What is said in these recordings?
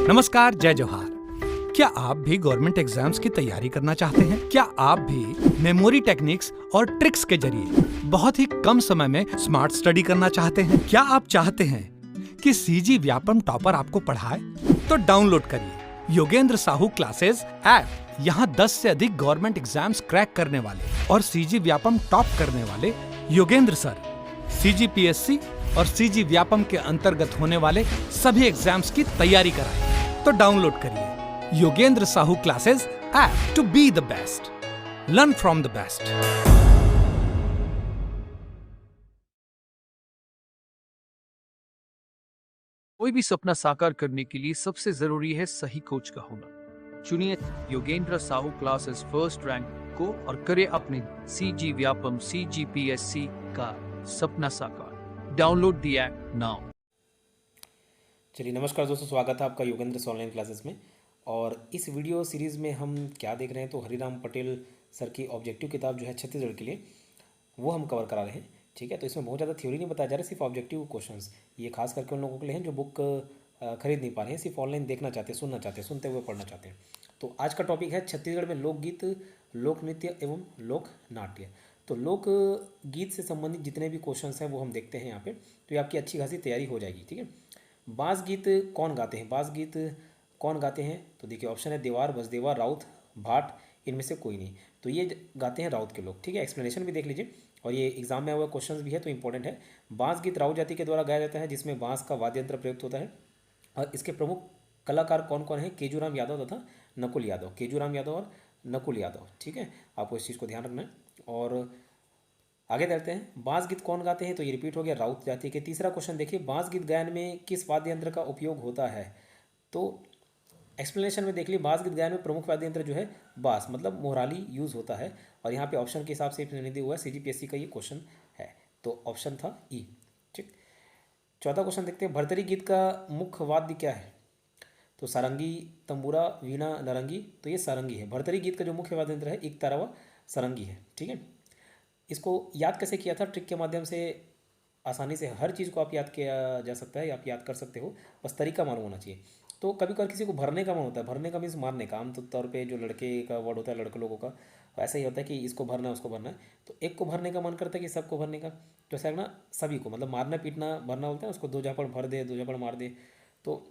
नमस्कार, जय जोहार। क्या आप भी गवर्नमेंट एग्जाम्स की तैयारी करना चाहते हैं? क्या आप भी मेमोरी टेक्निक्स और ट्रिक्स के जरिए बहुत ही कम समय में स्मार्ट स्टडी करना चाहते हैं? क्या आप चाहते हैं कि सीजी व्यापम टॉपर आपको पढ़ाए? तो डाउनलोड करिए योगेंद्र साहू क्लासेस ऐप। यहाँ 10 से अधिक गवर्नमेंट एग्जाम्स क्रैक करने वाले और सीजी व्यापम टॉप करने वाले योगेंद्र सर सीजीपीएससी और सीजी व्यापम के अंतर्गत होने वाले सभी एग्जाम्स की तैयारी कराएं। तो डाउनलोड करिए Yogendra Sahu classes app to be the best, learn from the best. कोई भी सपना साकार करने के लिए सबसे जरूरी है सही कोच का होना। चुनिए Yogendra Sahu classes first rank को और करे अपने सीजी व्यापम CGPSC का सपना साकार। Download the app now. चलिए नमस्कार दोस्तों, स्वागत है आपका योगेंद्र से ऑनलाइन क्लासेस में। और इस वीडियो सीरीज़ में हम क्या देख रहे हैं, तो हरिराम पटेल सर की ऑब्जेक्टिव किताब जो है छत्तीसगढ़ के लिए, वो हम कवर करा रहे हैं। ठीक है, तो इसमें बहुत ज़्यादा थ्योरी नहीं बताया जा रहा है, सिर्फ ऑब्जेक्टिव क्वेश्चंस। ये खास करके उन लोगों के लिए हैं जो बुक खरीद नहीं पा रहे हैं, सिर्फ ऑनलाइन देखना चाहते हैं, सुनना चाहते हैं, सुनते हुए पढ़ना चाहते हैं। तो आज का टॉपिक है छत्तीसगढ़ में लोकगीत, लोक नृत्य एवं लोक नाट्य। तो लोक गीत से संबंधित जितने भी क्वेश्चंस हैं वो हम देखते हैं यहाँ पे, तो ये आपकी अच्छी खासी तैयारी हो जाएगी। ठीक है, बास गीत कौन गाते हैं? बास गीत कौन गाते हैं? तो देखिए ऑप्शन है देवार, बसदेवा, राउत, भाट, इनमें से कोई नहीं। तो ये गाते हैं राउत के लोग। ठीक है, एक्सप्लेनेशन भी देख लीजिए, और ये एग्जाम में हुआ क्वेश्चंस भी है तो इंपॉर्टेंट है। बांस गीत राउत जाति के द्वारा गाया जाता है, जिसमें बांस का वाद्य यंत्र प्रयुक्त होता है। और इसके प्रमुख कलाकार कौन कौन है? केजूराम यादव तथा नकुल यादव। केजूराम यादव और नकुल यादव। ठीक है, आपको इस चीज़ को ध्यान रखना है। और आगे चलते हैं, बांस गीत कौन गाते हैं? तो ये रिपीट हो गया, राउत जाति के। तीसरा क्वेश्चन देखिए, बांस गीत गायन में किस वाद्य यंत्र का उपयोग होता है? तो एक्सप्लेनेशन में देख ली, बांस गीत गायन में प्रमुख वाद्य यंत्र जो है बांस मतलब मोराली यूज़ होता है। और यहाँ पे ऑप्शन के हिसाब से नहीं दिया हुआ है, CGPSC का ये क्वेश्चन है, तो ऑप्शन था ई। ठीक, चौथा क्वेश्चन देखते हैं, भरतरी गीत का मुख्य वाद्य क्या है? तो सारंगी, तंबूरा, वीणा, नरंगी। तो ये सारंगी है। भरतरी गीत का जो मुख्य वाद्य यंत्र है एक तारा व सारंगी है। ठीक है, इसको याद कैसे किया था? ट्रिक के माध्यम से आसानी से हर चीज़ को आप याद किया जा सकता है, आप याद कर सकते हो, बस तरीका मालूम होना चाहिए। तो कभी कभी किसी को भरने का मन होता है, भरने का मीन्स मारने का, आम तौर पे जो लड़के का वर्ड होता है, लड़के लोगों का ऐसा ही होता है कि इसको भरना है उसको भरना है। तो एक को भरने का मन करता है कि सबको भरने का, तो ऐसा ना सभी को, मतलब मारना पीटना भरना बोलते हैं उसको, दो झापड़ भर दे, दो झापड़ मार दे। तो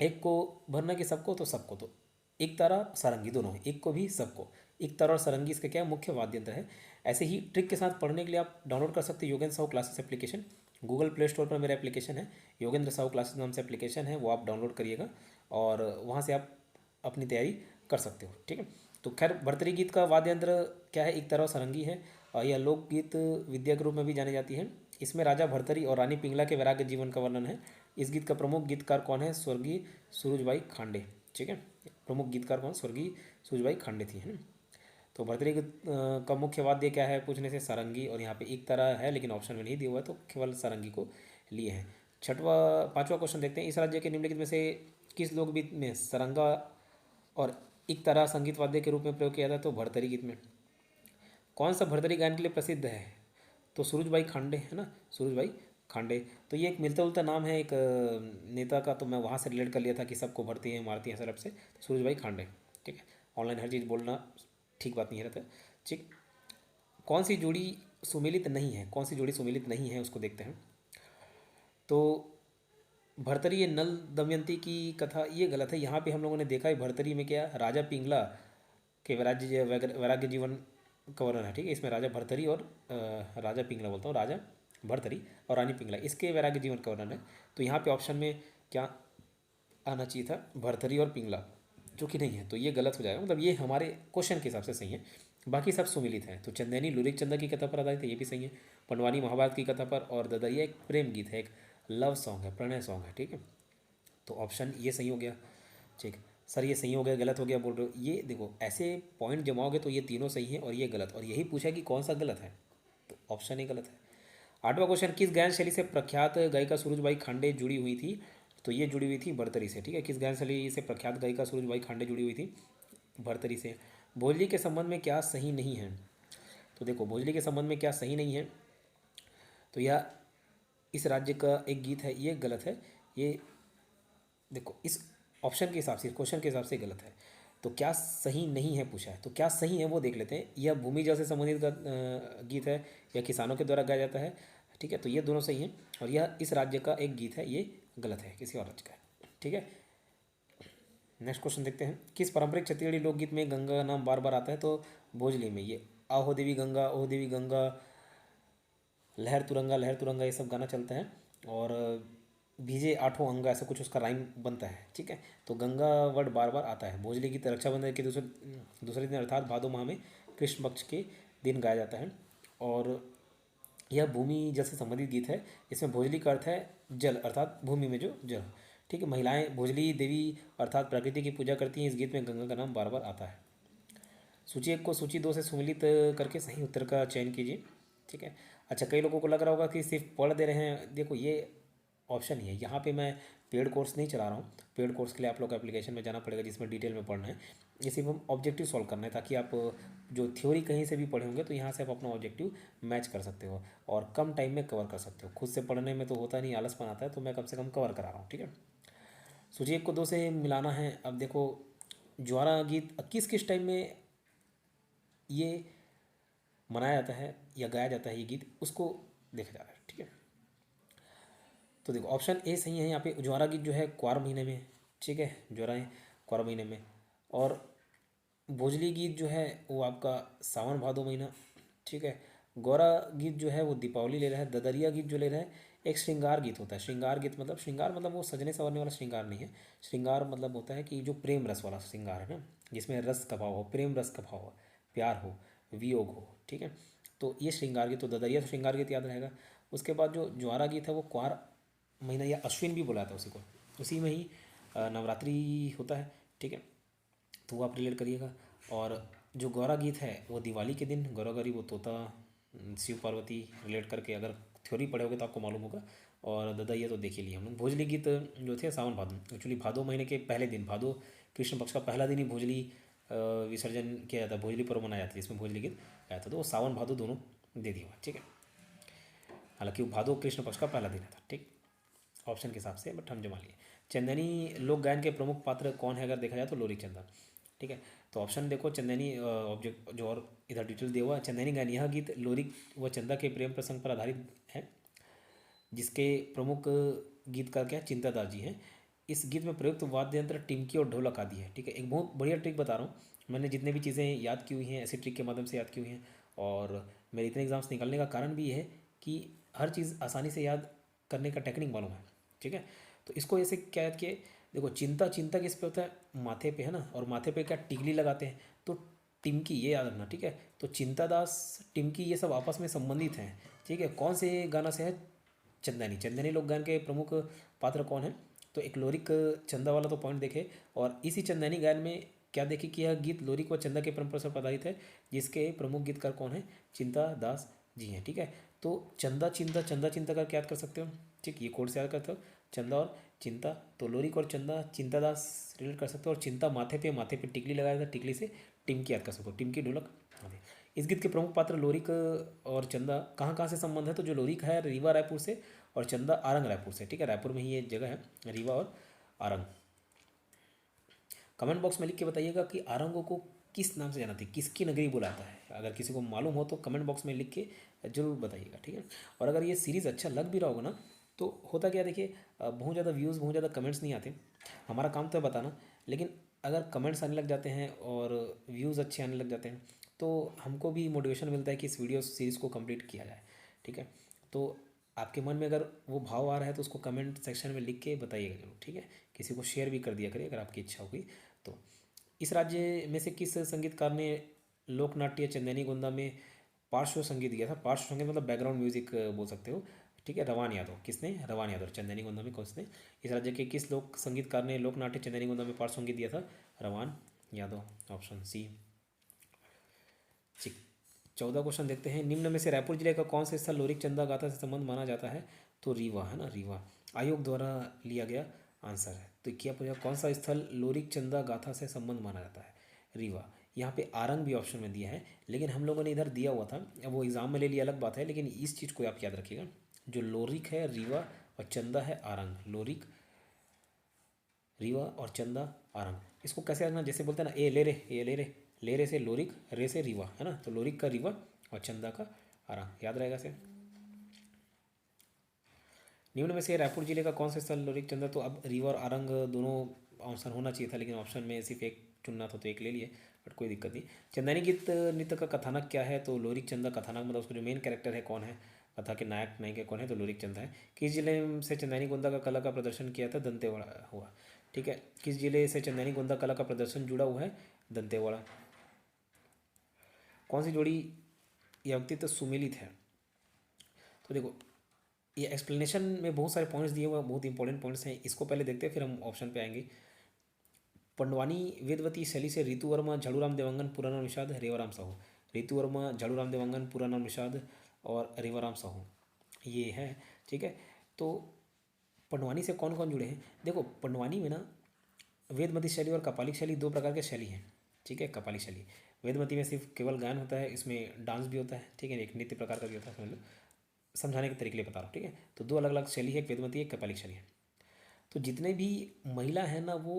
एक को भरना कि सबको, तो सबको। तो एक तारा सारंगी दोनों, एक को भी सबको। एक तारा और सारंगी इसका क्या मुख्य वाद्य यंत्र है। ऐसे ही ट्रिक के साथ पढ़ने के लिए आप डाउनलोड कर सकते हैं Yogendra Sahu classes application. Google play store पर मेरा एप्लीकेशन है, योगेंद्र साहू क्लासेस नाम से एप्लीकेशन है, वो आप डाउनलोड करिएगा और वहाँ से आप अपनी तैयारी कर सकते हो। ठीक है, तो खैर भरतरी गीत का वाद्य यंत्र क्या है? एक तरह सारंगी है। और यह लोकगीत विद्या के रूप में भी जानी जाती है। इसमें राजा भरतरी और रानी पिंगला के वैराग्य जीवन का वर्णन है। इस गीत का प्रमुख गीतकार कौन है? स्वर्गीय सूरजबाई खांडे। ठीक है, प्रमुख गीतकार कौन? स्वर्गीय सूरजबाई खांडे थी, है ना। तो भरतरी गीत का मुख्य वाद्य क्या है पूछने से? सारंगी। और यहाँ पे एक तरह है लेकिन ऑप्शन में नहीं दिया हुआ है, तो केवल सारंगी को लिए हैं। पांचवा क्वेश्चन देखते हैं, इस राज्य के निम्नलिखित में से किस लोकगीत में सरंगा और एक तरह संगीत वाद्य के रूप में प्रयोग किया जाता है? तो भरतरी गीत में। कौन सा भरतरी गायन के लिए प्रसिद्ध है? तो सूरजबाई खांडे, है ना, सूरजबाई खांडे। तो ये एक मिलता जुलता नाम है एक नेता का, तो मैं वहाँ से रिलेट कर लिया था कि सबको भरती हैं मारती हैं सरफ से, तो सूरजबाई खांडे। ठीक है, ऑनलाइन हर चीज़ बोलना ठीक बात नहीं रहता। ठीक, कौन सी जोड़ी सुमेलित नहीं है? कौन सी जोड़ी सुमेलित नहीं है उसको देखते हैं। तो भरतरी, ये नल दमयंती की कथा, ये गलत है। यहाँ पे हम लोगों ने देखा है भरतरी में क्या, राजा पिंगला के वैराग्य जीवन का वर्णन है। ठीक है, इसमें राजा भरतरी और राजा पिंगला बोलता हूँ, राजा भरतरी और रानी पिंगला, इसके वैराग्य जीवन का वर्णन है। तो यहाँ पे ऑप्शन में क्या आना चाहिए था? भरतरी और पिंगला, जो कि नहीं है, तो ये गलत हो जाएगा। मतलब ये हमारे क्वेश्चन के हिसाब से सही है, बाकी सब सुमिलित हैं। तो चंदेनी लुरिक चंदा की कथा पर आधारित है, ये भी सही है। पंडवानी महाभारत की कथा पर, और ददरिया एक प्रेम गीत है, एक लव सॉन्ग है, प्रणय सॉन्ग है। ठीक है, तो ऑप्शन ये सही हो गया। ठीक, सर ये सही हो गया, गलत हो गया बोल रहे हो। ये देखो ऐसे पॉइंट जमाओगे तो ये तीनों सही है और ये गलत, और यही पूछा कि कौन सा गलत है, तो ऑप्शन ही गलत है। आठवां क्वेश्चन, किस गायन शैली से प्रख्यात गायिका सूरजबाई खांडे जुड़ी हुई थी? तो ये जुड़ी हुई थी भरतरी से। ठीक है, किस गायन शैली से प्रख्यात गायिका सूरजबाई खांडे जुड़ी हुई थी? भरतरी से। भोजली के संबंध में क्या सही नहीं है? तो देखो भोजली के संबंध में क्या सही नहीं है, तो यह इस राज्य का एक गीत है, ये गलत है। ये देखो इस ऑप्शन के हिसाब से, क्वेश्चन के हिसाब से गलत है। तो क्या सही नहीं है पूछा है, तो क्या सही है वो देख लेते हैं। यह भूमि जल से संबंधित गीत है, यह किसानों के द्वारा गाया जाता है, ठीक है, तो ये दोनों सही हैं। और यह इस राज्य का एक गीत है, ये गलत है, किसी और राज्य का है, ठीक है। नेक्स्ट क्वेश्चन देखते हैं। किस पारंपरिक छत्तीसगढ़ी लोकगीत में गंगा का नाम बार बार आता है, तो भोजली में ये आहो देवी गंगा, ओहो देवी गंगा, लहर तुरंगा, ये सब गाना चलता है। और भीजे आठों अंगा, ऐसा कुछ उसका राइम बनता है, ठीक है। तो गंगा वर्ड बार बार आता है। भोजली गीत रक्षाबंधन के दूसरे दिन अर्थात भादो माह में कृष्ण पक्ष के दिन गाया जाता है। और यह भूमि जल से संबंधित गीत है। इसमें भोजली का अर्थ है जल, अर्थात भूमि में जो जल, ठीक है। महिलाएं भोजली देवी अर्थात प्रकृति की पूजा करती हैं। इस गीत में गंगा का नाम बार बार आता है। सूची 1 को सूची 2 से सुमिलित करके सही उत्तर का चयन कीजिए, ठीक है। अच्छा, कई लोगों को लग रहा होगा कि सिर्फ पढ़ दे रहे हैं, देखो ये ऑप्शन ही है। यहाँ पे मैं पेड कोर्स नहीं चला रहा हूँ। पेड कोर्स के लिए आप लोग को एप्लीकेशन में जाना पड़ेगा, जिसमें डिटेल में पढ़ना है। ये सिर्फ हम ऑब्जेक्टिव सॉल्व करना है, ताकि आप जो थ्योरी कहीं से भी पढ़े होंगे तो यहाँ से आप अपना ऑब्जेक्टिव मैच कर सकते हो और कम टाइम में कवर कर सकते हो। खुद से पढ़ने में तो होता नहीं, आलसपन आता है, तो मैं कम से कम कवर करा रहा हूँ, ठीक है। सूची 1 को 2 से मिलाना है। अब देखो, ज्वारा गीत किस किस टाइम में ये मनाया जाता है या गाया जाता है, ये गीत, उसको देखा जा रहा है, ठीक है। तो देखो ऑप्शन ए सही है। यहाँ पे ज्वारा गीत जो है क्वार महीने में, ठीक है, ज्वारा है क्वार महीने में। और भोजली गीत जो है वो आपका सावन भादो महीना, ठीक है। गौरा गीत जो है वो दीपावली ले रहा है। ददरिया गीत जो ले रहा है एक श्रृंगार गीत होता है। श्रृंगार गीत मतलब, श्रृंगार मतलब वो सजने संवरने वाला श्रृंगार नहीं है। श्रृंगार मतलब होता है कि जो प्रेम रस वाला श्रृंगार है ना, जिसमें रस का भाव हो, प्रेम रस का भाव हो, प्यार हो, वियोग हो, ठीक है। तो ये श्रृंगार गीत, तो ददरिया तो श्रृंगार गीत याद रहेगा। उसके बाद जो ज्वारा गीत है वो क्वार महीना या अश्विन भी बोला था उसी को, उसी में ही नवरात्रि होता है, ठीक है। तो वो आप रिलेट करिएगा। और जो गौरा गीत है वो दिवाली के दिन, गौरा गौरी वो तोता शिव पार्वती रिलेट करके, अगर थ्योरी पढ़े होगे तो आपको मालूम होगा। और ददरिया तो देख ही लिया हम लोग। भोजली गीत जो थे सावन भादो, एक्चुअली भादो महीने के पहले दिन, भादो कृष्ण पक्ष का पहला दिन ही भोजली विसर्जन किया जाता है, भोजली पर्व मनाया जाता है, जिसमें भोजली गीत गाया था। तो वो सावन भादो दोनों दे दिया हुआ, ठीक है। हालांकि वो भादो कृष्ण पक्ष का पहला दिन था, ठीक, ऑप्शन के हिसाब से, बट हम जमा लिए। चंदनी लोक गायन के प्रमुख पात्र कौन है, अगर देखा जाए तो लोरी चंदा, ठीक है। तो ऑप्शन देखो, चंदनी ऑब्जेक्ट जो और इधर डिटेल दिया हुआ है। चंदनी गायन, यह गीत लोरिक व चंदा के प्रेम प्रसंग पर आधारित है, जिसके प्रमुख गीतकार क्या चिंतादास जी हैं। इस गीत में प्रयुक्त वाद्य यंत्र टिमकी और ढोलक आदि है, ठीक है। एक बहुत बढ़िया ट्रिक बता रहा हूँ, मैंने जितने भी चीज़ें याद की हुई हैं ऐसी ट्रिक के माध्यम से याद की हुई हैं। और मेरे इतने एग्जाम्स निकालने का कारण भी ये है कि हर चीज़ आसानी से याद करने का टेक्निक मालूम है, ठीक है। तो इसको ऐसे क्या याद किए, देखो चिंता, चिंता किस पे होता है, माथे पे है ना, और माथे पे क्या टिकली लगाते हैं, तो टिमकी, ये याद रखना, ठीक है। तो चिंतादास, टिमकी, ये सब आपस में संबंधित हैं, ठीक है। कौन से गाना से है, चंदनी। चंदनी लोक गायन के प्रमुख पात्र कौन है, तो एक लोरिक चंदा वाला तो पॉइंट देखे, और इसी चंदनी गायन में क्या देखे कि यह गीत लोरिक व चंदा के परंपरा से आधारित है, जिसके प्रमुख गीतकार कौन है, चिंता दास जी हैं, ठीक है। तो चंदा चिंता, चंदा चिंता करके याद कर सकते हो, ठीक, ये कोड से याद करते हो, चंदा और चिंता। तो लोरिक और चंदा, चिंतादास रिलेट कर सकते हो। और चिंता माथे पे, माथे पे टिकली लगाया था, टिकली से टिमकी याद कर सकते हो, टिमकी ढोलक आदि। इस गीत के प्रमुख पात्र लोरिक और चंदा कहाँ कहाँ से संबंध है, तो जो लोरिक है रीवा रायपुर से, और चंदा आरंग रायपुर से, ठीक है। रायपुर में ही ये जगह है, रीवा और आरंग। कमेंट बॉक्स में लिख के बताइएगा कि आरंग को किस नाम से जाना थी, किसकी नगरी बुलाता है। अगर किसी को मालूम हो तो कमेंट बॉक्स में लिख के जरूर बताइएगा, ठीक है। और अगर ये सीरीज़ अच्छा लग भी रहा होगा ना, तो होता क्या, देखिए बहुत ज़्यादा व्यूज़, बहुत ज़्यादा कमेंट्स नहीं आते। हमारा काम तो है बताना, लेकिन अगर कमेंट्स आने लग जाते हैं और व्यूज़ अच्छे आने लग जाते हैं, तो हमको भी मोटिवेशन मिलता है कि इस वीडियो सीरीज़ को कंप्लीट किया जाए, ठीक है। तो आपके मन में अगर वो भाव आ रहा है तो उसको कमेंट सेक्शन में लिख के बताइएगा जरूर, ठीक है। किसी को शेयर भी कर दिया करिए अगर आपकी इच्छा होगी तो। इस राज्य में से किस संगीतकार ने लोकनाट्य चंदेनी गोंदा में पार्श्व संगीत दिया था। पार्श्व संगीत मतलब बैकग्राउंड म्यूजिक बोल सकते हो, ठीक है। रवान यादव, किसने, रवान यादव। चंदेनी गोंदा में किसने, इस राज्य के किस लोक संगीतकार ने लोकनाट्य चंदेनी गोंदा में पार्श्व संगीत दिया था, रवान यादव, ऑप्शन सी। 14 क्वेश्चन देखते हैं। निम्न में से रायपुर जिले का कौन सा स्थल लोरिक चंदा गाथा से संबंध माना जाता है, तो रीवा है ना, रीवा आयोग द्वारा लिया गया आंसर है। तो क्या पूछा, कौन सा स्थल लोरिक चंदा गाथा से संबंध माना जाता है, रीवा। यहाँ पे आरंग भी ऑप्शन में दिया है, लेकिन हम लोगों ने इधर दिया हुआ था, अब वो एग्जाम में ले लिया अलग बात है, लेकिन इस चीज़ को आप याद रखिएगा, जो लोरिक है रीवा और चंदा है आरंग। लोरिक रीवा और चंदा आरंग। इसको कैसे रखना, जैसे बोलते हैं ना, ले रे से लोरिक, रे से रीवा, है ना, तो लोरिक का रीवा और चंदा का आरंग, याद रहेगा से। निम्न में से रायपुर जिले का कौन सा स्थल लोरिक चंदा, तो अब रीवा और आरंग दोनों ऑप्शन होना चाहिए था, लेकिन ऑप्शन में सिर्फ एक चुनना था तो एक ले लिए, बट कोई दिक्कत नहीं। चंदानी गीत नृत्य का कथानक क्या है, तो लोरिक चंदा कथानक, मतलब उसका जो मेन कैरेक्टर है कौन है, कथा के नायक नायिका कौन है, तो लोरिक चंदा है। किस जिले से चंदानी गोंदा का कला का प्रदर्शन किया था, दंतेवाड़ा हुआ, ठीक है। किस जिले से चंदानी गोंदा कला का प्रदर्शन जुड़ा हुआ है, दंतेवाड़ा। कौन सी जोड़ी या व्यक्तित्व सुमेलित है, तो देखो ये एक्सप्लेनेशन में बहुत सारे पॉइंट्स दिए हुए हैं, बहुत इंपॉर्टेंट पॉइंट्स हैं, इसको पहले देखते हैं फिर हम ऑप्शन पे आएंगे। पंडवानी वेदवती शैली से ऋतु वर्मा, झाड़ूराम देवांगन, पूरा नाम निषाद, रेवाराम साहू। ऋतु वर्मा, झाड़ूराम देवांगन, पूरा नाम निषाद और रेवाराम साहू, ये है, ठीक है। तो पंडवानी से कौन कौन जुड़े हैं, देखो पंडवानी में ना वेदमती शैली और कपालिक शैली दो प्रकार के शैली हैं, ठीक है। कपालिक शैली, वेदमती में सिर्फ केवल गायन होता है, इसमें डांस भी होता है, ठीक है, एक नृत्य प्रकार का भी होता है, समझ लो, समझाने के तरीके लिए बता रहा हूँ, ठीक है। तो दो अलग अलग शैली है, एक वेदमती एक कपालिक शैली है। तो जितने भी महिला हैं ना वो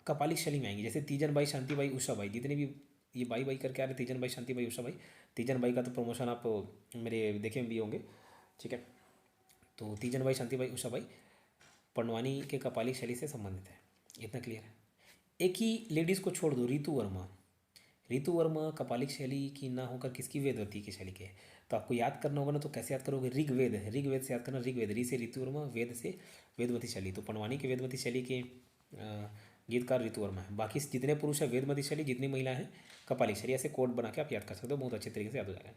कपालिक शैली में आएंगी, जैसे तीजन बाई, शांति बाई, उषा बाई, जितने भी ये बाई बाई करके आ रहे, तीजन बाई, शांति बाई, उषा बाई। तीजन बाई का तो प्रमोशन आप मेरे देखे में भी होंगे, ठीक है। तो तीजन बाई, शांति बाई, उषा बाई पंडवानी के कपालिक शैली से संबंधित है, इतना क्लियर है। एक ही लेडीज़ को छोड़ दो, ऋतु वर्मा, ऋतु वर्मा कपालिक शैली की ना होकर किसकी, वेदवती की शैली के है। तो आपको याद करना होगा ना, तो कैसे याद करोगे, ऋग्वेद, ऋग्वेद से याद करना, ऋग्वेद, ऋ से ऋतु वर्मा, वेद से वेदवती शैली, तो पंडवानी के वेदवती शैली के गीतकार ऋतु वर्मा है। बाकी जितने पुरुष हैं वेदमती शैली, जितनी महिला हैं कपालिक शैली, ऐसे कोड बना के आप याद कर सकते हो, बहुत अच्छे तरीके से याद हो जाएगा।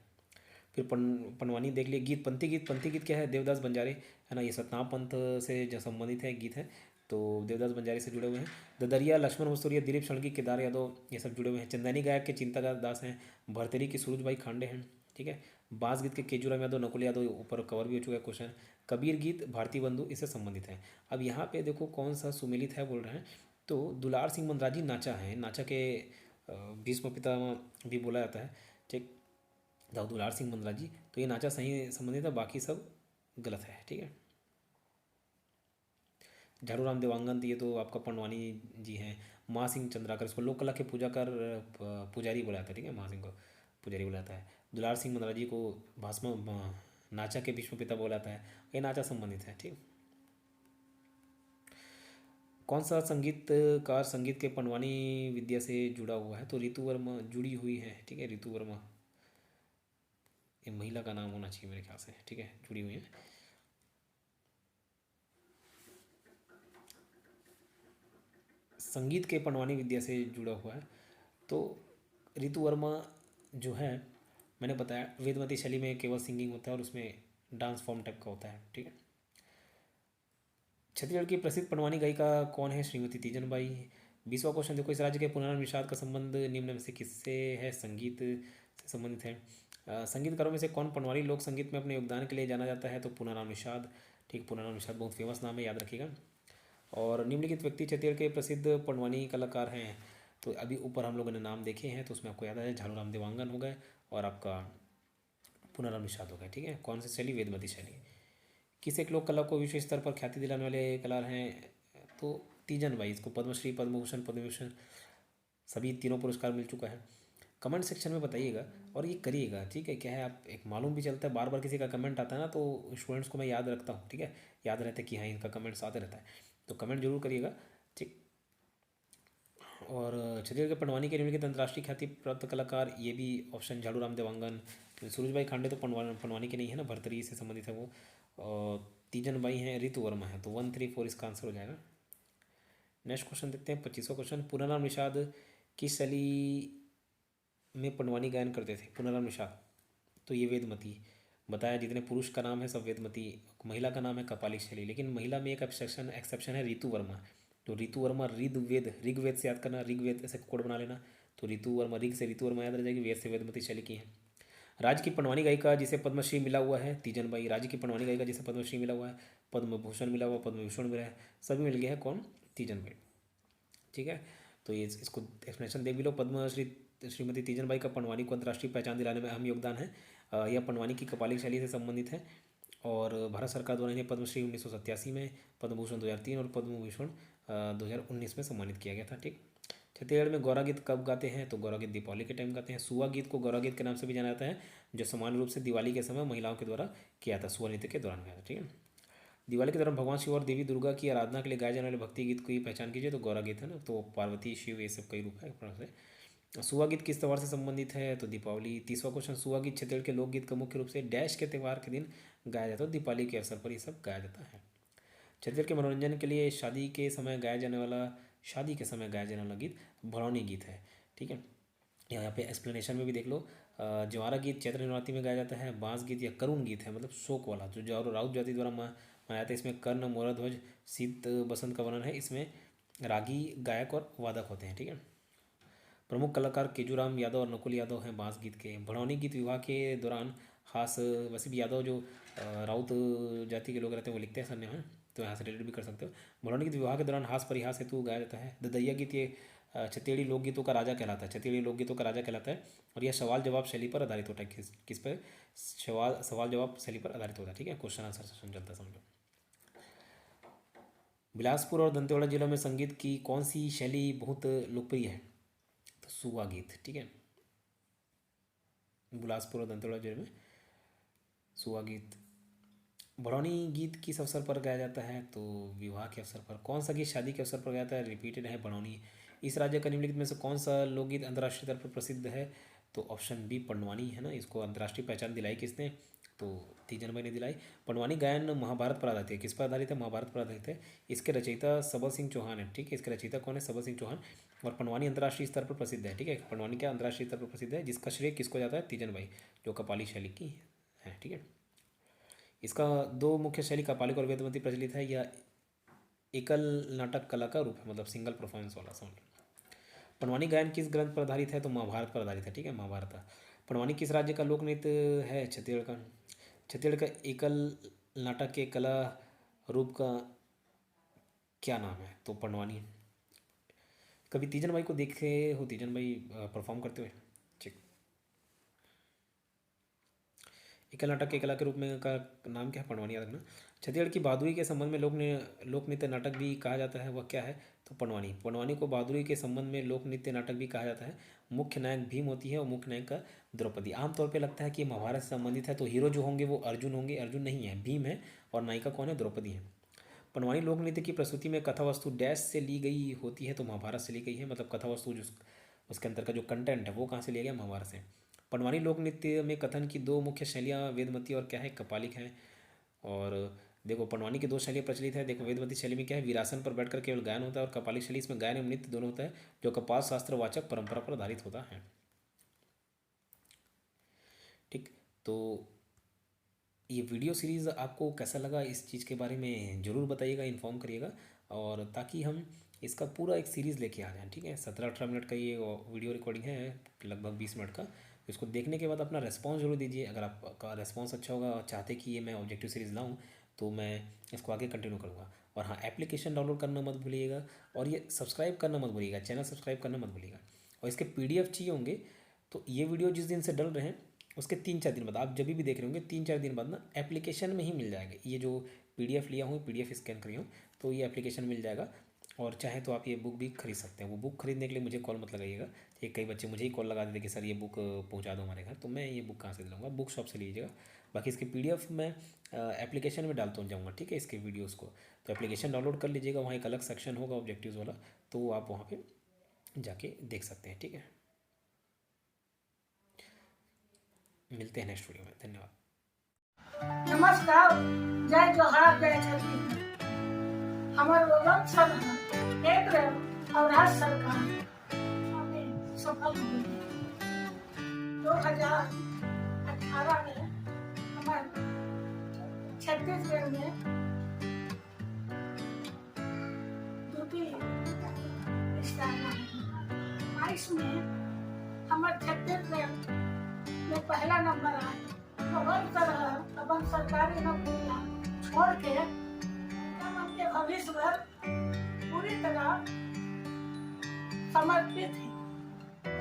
फिर पंडवानी देख लिए। गीत, पंथी गीत क्या है, देवदास बंजारे, है ना, ये सतनाम पंथ से जो संबंधित है गीत है, तो देवदास बंजारे से जुड़े हुए हैं। ददरिया, लक्ष्मण मसूरिया, दिलीप शणकी, केदार यादव, ये सब जुड़े हुए हैं। चंदैनी गायक के चिंता दास हैं, भरतरी की सूरज भाई खांडे हैं, ठीक है। बास गीत के केजूराम यादव, नकुल यादव, ऊपर कवर भी हो चुका है क्वेश्चन। कबीर गीत, भारती बंधु, इससे संबंधित है। अब यहाँ पे देखो कौन सा सुमेलित है बोल रहे हैं, तो दुलार सिंह मंदराजी नाचा है, नाचा के भीष्म पितामह भी बोला जाता है, ठीक। दुलार सिंह मंदराजी, तो ये नाचा सही संबंधित है, बाकी सब गलत है, ठीक है। झाड़ूराम देवांगन, तो ये तो आपका पंडवानी जी हैं। महा सिंह चंद्राकर, इसको लोक कला के पुजारी बोला जाता है, ठीक है, महा सिंह को पुजारी बोला जाता है। दुलार सिंह मंदराजी को नाचा के भीष्म पिता बोला जाता है, ये नाचा संबंधित है, ठीक। कौन सा संगीतकार संगीत के पंडवानी विद्या से जुड़ा हुआ है, तो ऋतु वर्मा जुड़ी हुई है, ठीक है, ऋतु वर्मा, ये महिला का नाम होना चाहिए मेरे ख्याल से, ठीक है, जुड़ी हुई है। संगीत के पंडवानी विद्या से जुड़ा हुआ है, तो ऋतु वर्मा जो है, मैंने बताया वेदमती शैली में केवल सिंगिंग होता है और उसमें डांस फॉर्म टाइप का होता है, ठीक है। छत्तीसगढ़ की प्रसिद्ध पंडवानी गायिका कौन है, श्रीमती तीजन बाई। 20वां क्वेश्चन देखो, इस राज्य के पुनर्नव निषाद का संबंध निम्न में से किससे है, संगीत से संबंधित है। संगीतकारों में से कौन पंडवानी लोक संगीत में अपने योगदान के लिए जाना जाता है, तो पूनाराम निषाद, ठीक, पूनाराम निषाद बहुत फेमस नाम है, याद रखिएगा। और निम्नलिखित व्यक्ति छत्तीसगढ़ के प्रसिद्ध पंडवानी कलाकार हैं, तो अभी ऊपर हम लोगों ने नाम देखे हैं, तो उसमें आपको याद है झाड़ूराम देवांगन हो गए और आपका पूनाराम निषाद हो गए, ठीक है। कौन सी शैली, वेदमती शैली। किस एक लोक कला को विश्व स्तर पर ख्याति दिलाने वाले कलाकार हैं, तो तीजन बाई, इसको पद्मश्री, पद्मभूषण, पद्मविभूषण सभी तीनों पुरस्कार मिल चुका है। कमेंट सेक्शन में बताइएगा और ये करिएगा, ठीक है। क्या है, आप एक मालूम भी चलता है, बार बार किसी का कमेंट आता है ना, तो स्टूडेंट्स को मैं याद रखता हूँ, ठीक है, याद रहता है कि हाँ इनका कमेंट्स आते रहता है, तो कमेंट जरूर करिएगा, ठीक। और छत्तीसगढ़ के पंडवानी के निम्नलिखित अंतर्राष्ट्रीय ख्याति प्राप्त कलाकार, ये भी ऑप्शन झाड़ूराम देवांगन, सूरजबाई खांडे तो पंडवानी के नहीं है ना, भरतरी से संबंधित है वो, और तीजन बाई हैं, ऋतु वर्मा है, तो 1, 3, 4 इसका आंसर हो जाएगा। नेक्स्ट क्वेश्चन देखते हैं, 25वां क्वेश्चन। पूनाराम निषाद किस शैली में पंडवानी गायन करते थे, पूनाराम निषाद, तो ये वेदमती बताया, जितने पुरुष का नाम है सब वेदमती, महिला का नाम है कपालिक शैली, लेकिन महिला में एक एक्सेप्शन है ऋतु वर्मा, तो ऋतु वर्मा ऋग्वेद से याद करना, ऋग्वेद ऐसे कोड बना लेना, तो ऋतु वर्मा, ऋग से ऋतु वर्मा याद रह जाएगी, वेद से वेदमती शैली की है। राज्य की पंडवानी गायिका जिसे पद्मश्री मिला हुआ है, तीजन बाई। राज्य की पंडवानी गायिका जिसे पद्मश्री मिला हुआ है, पद्म भूषण मिला हुआ, पद्म विभूषण मिला है, सभी मिल गया है, कौन, तीजन बाई, ठीक है। तो ये इसको एक्सप्लेनेशन देख भी लो। श्रीमती तीजन बाई का पंडवानी को अंतर्राष्ट्रीय पहचान दिलाने में अहम योगदान है, यह पंडवानी की कपालिक शैली से संबंधित है और भारत सरकार द्वारा इन्हें पद्मश्री 1987 में, पद्म भूषण 2003 और पद्म भूषण 2019 में सम्मानित किया गया था। ठीक, छत्तीसगढ़ में गौरा गीत कब गाते हैं? तो गौरा गीत दीपावली के टाइम गाते हैं। सुआ गीत को गौरा गीत के नाम से भी जाना जाता है, जो सामान्य रूप से दिवाली के समय महिलाओं के द्वारा किया था, सुआ नृत्य के दौरान गाया था। ठीक है, दिवाली के दौरान भगवान शिव और देवी दुर्गा की आराधना के लिए गाए जाने वाले भक्ति गीत की पहचान कीजिए। तो गौरा गीत है ना, तो पार्वती शिव ये सब कई रूप है से। सुआ गीत किस त्यौहार से संबंधित है? तो दीपावली। 30वां क्वेश्चन, सुआ गीत छत्तीसगढ़ के लोकगीत का मुख्य रूप से डैश के त्यौहार के दिन गाया जाता है? दीपावली के अवसर पर ये सब गाया जाता है। छत्तीसगढ़ के मनोरंजन के लिए शादी के समय गाया जाने वाला गीत भरौनी गीत है। ठीक है, यहाँ पे एक्सप्लेनेशन में भी देख लो। जवारा गीत चैत्र नवरात्रि में गाया जाता है। बांस गीत या करुण गीत है, मतलब शोक वाला, जो राउत जाति द्वारा मनाया जाता है। इसमें कर्ण, मोरध्वज, शीत, बसंत का वर्णन है। इसमें रागी, गायक और वादक होते हैं। ठीक है, प्रमुख कलाकार केजूराम यादव और नकुल यादव हैं बांस गीत के। भड़ौनी गीत विवाह के दौरान हास, वैसे भी यादव जो राउत जाति के लोग रहते हैं वो लिखते हैं सरनेम है, तो यहाँ से रिलेट भी कर सकते हो। भड़ौनी गीत विवाह के दौरान हास परिहास हेतु गाया जाता है। ददैया गीत ये छत्तीसगढ़ी लोकगीतों का राजा कहलाता है। छत्तीसगढ़ी लोकगीतों का राजा कहलाता है और यह सवाल जवाब शैली पर आधारित होता है। किस पर? सवाल जवाब शैली पर आधारित होता है। ठीक है, क्वेश्चन आंसर सेशन चलता समझो। बिलासपुर और दंतेवाड़ा जिलों में संगीत की कौन सी शैली बहुत लोकप्रिय है? तो सुआ गीत। ठीक है, बिलासपुर और दंतेवाड़ा जिले में सुआ गीत। भड़ौनी गीत किस अवसर पर गाया जाता है? तो विवाह के अवसर पर। कौन सा गीत शादी के अवसर पर गाया जाता है? रिपीटेड है भड़ौनी। इस राज्य का निम्नलिखित में से कौन सा लोकगीत अंतर्राष्ट्रीय स्तर पर प्रसिद्ध है? तो ऑप्शन बी पंडवानी है ना, इसको अंतर्राष्ट्रीय पहचान दिलाई किसने? तो तीजन भाई ने दिलाई। पंडवानी गायन महाभारत पर आधारित है। किस पर आधारित है? महाभारत पर आधारित है। इसके रचयिता सबल सिंह चौहान है। ठीक है, इसके रचयिता कौन है? सबल सिंह चौहान। और पंडवानी अंतर्राष्ट्रीय स्तर पर प्रसिद्ध है। ठीक है, पंडवानी क्या अंतर्राष्ट्रीय स्तर पर प्रसिद्ध है, जिसका श्रेय किसको जाता है? तीजन भाई, जो कपाली शैली की है। ठीक है, इसका दो मुख्य शैली कपालिक और वेदवंती प्रचलित है। यह एकल नाटक कला का रूप है, मतलब सिंगल परफॉर्मेंस वाला साउंड। पंडवानी गायन किस ग्रंथ पर आधारित है? तो महाभारत पर आधारित है। ठीक है, महाभारत। पंडवानी किस राज्य का लोक नृत्य है? छत्तीसगढ़ का। छत्तीसगढ़ का एकल नाटक के कला रूप का क्या नाम है? तो पंडवानी। कभी तीजन भाई को देखे हो? तीजन भाई परफॉर्म करते हुए? ठीक, एकल नाटक के कला के रूप में का नाम क्या है? पंडवानी, याद रखना। छत्तीसगढ़ की बहादुरी के संबंध में लोक नृत्य नाटक भी कहा जाता है, वह क्या है? तो पंडवानी। पंडवानी को बहादुरी के संबंध में लोक नृत्य नाटक भी कहा जाता है। मुख्य नायक भीम होती है और मुख्य नायक का द्रौपदी। आमतौर पे लगता है कि महाभारत से संबंधित है, तो हीरो जो होंगे वो अर्जुन होंगे। अर्जुन नहीं है, भीम है, और नायिका कौन है? द्रौपदी है। पंडवानी लोक नृत्य की प्रस्तुति में कथा वस्तु डैश से ली गई होती है? तो महाभारत से ली गई है, मतलब कथा वस्तु जो उसके अंदर का जो कंटेंट है वो कहाँ से लिया गया? महाभारत से। पंडवानी लोक नृत्य में कथन की दो मुख्य शैलियाँ वेदमती और क्या है? कपालिक हैं। और देखो पंडवानी की दो शैलियाँ प्रचलित है। देखो वेदमती शैली में क्या है? वीरासन पर बैठकर केवल गायन होता है, और कपालिक शैली इसमें गायन एवं नृत्य दोनों होता है, जो कपाल शास्त्र वाचक परंपरा पर आधारित होता है। ठीक, तो ये वीडियो सीरीज़ आपको कैसा लगा, इस चीज़ के बारे में ज़रूर बताइएगा, इन्फॉर्म करिएगा, और ताकि हम इसका पूरा एक सीरीज़ लेके आ जाएं। ठीक है, 17-18 मिनट का ये वीडियो रिकॉर्डिंग है, लगभग 20 मिनट का। इसको देखने के बाद अपना रेस्पॉन्स जरूर दीजिए। अगर आपका रेस्पॉन्स अच्छा होगा और चाहते कि ये मैं ऑब्जेक्टिव सीरीज़ लाऊं, तो मैं इसको आगे कंटिन्यू करूँगा। और हाँ, एप्लीकेशन डाउनलोड करना मत भूलिएगा, और ये सब्सक्राइब करना मत भूलिएगा, चैनल सब्सक्राइब करना मत भूलिएगा। और इसके PDF चाहिए होंगे, तो ये वीडियो जिस दिन से डल रहे हैं उसके 3-4 दिन बाद, आप जब भी देख रहे होंगे 3-4 दिन बाद ना एप्लीकेशन में ही मिल जाएगा। ये जो PDF लिया हूँ, PDF स्कैन करी हूँ, तो ये एप्लीकेशन मिल जाएगा। और चाहे तो आप ये बुक भी खरीद सकते हैं। वो बुक खरीदने के लिए मुझे कॉल मत लगाइएगा। एक कई बच्चे मुझे ही कॉल लगा देते कि सर ये बुक पहुंचा दो हमारे घर, तो मैं ये बुक कहाँ से दिलाऊंगा? बुक शॉप से लीजिएगा। बाकी इसकी PDF मैं एप्लीकेशन में डालता जाऊँगा। ठीक है, इसके वीडियोज़ को तो एप्लीकेशन डाउनलोड कर लीजिएगा। वहाँ एक अलग सेक्शन होगा ऑब्जेक्टिव्स वाला, तो आप वहाँ पर जाके देख सकते हैं। ठीक है, मिलते हैं नेक्स्ट वीडियो में। धन्यवाद। नमस्कार, जय जोहार, जय छत्तीसगढ़। हमारे लोग सब केंद्र और राज्य सरकार हमें सफल हुई। 2018 में हमारे छत्तीसगढ़ में ड्यूटी स्थापना हुई। 22 में हमारे छत्तीसगढ़ में पहला नंबर आया। तो हर तरह अपन सरकारी नौकरियां छोड़ के हम अपने भविष्य पर पूरी तरह समर्पित है।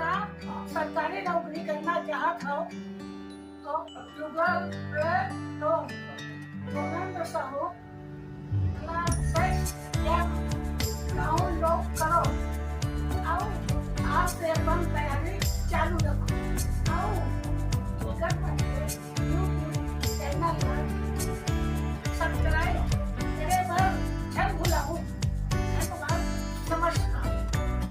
आप सरकारी नौकरी करना चाहत हो तो गूगल पे तो Yogendra Sahu classes app download करो और आज से अपन तैयारी चालू रखो। आओ घर पर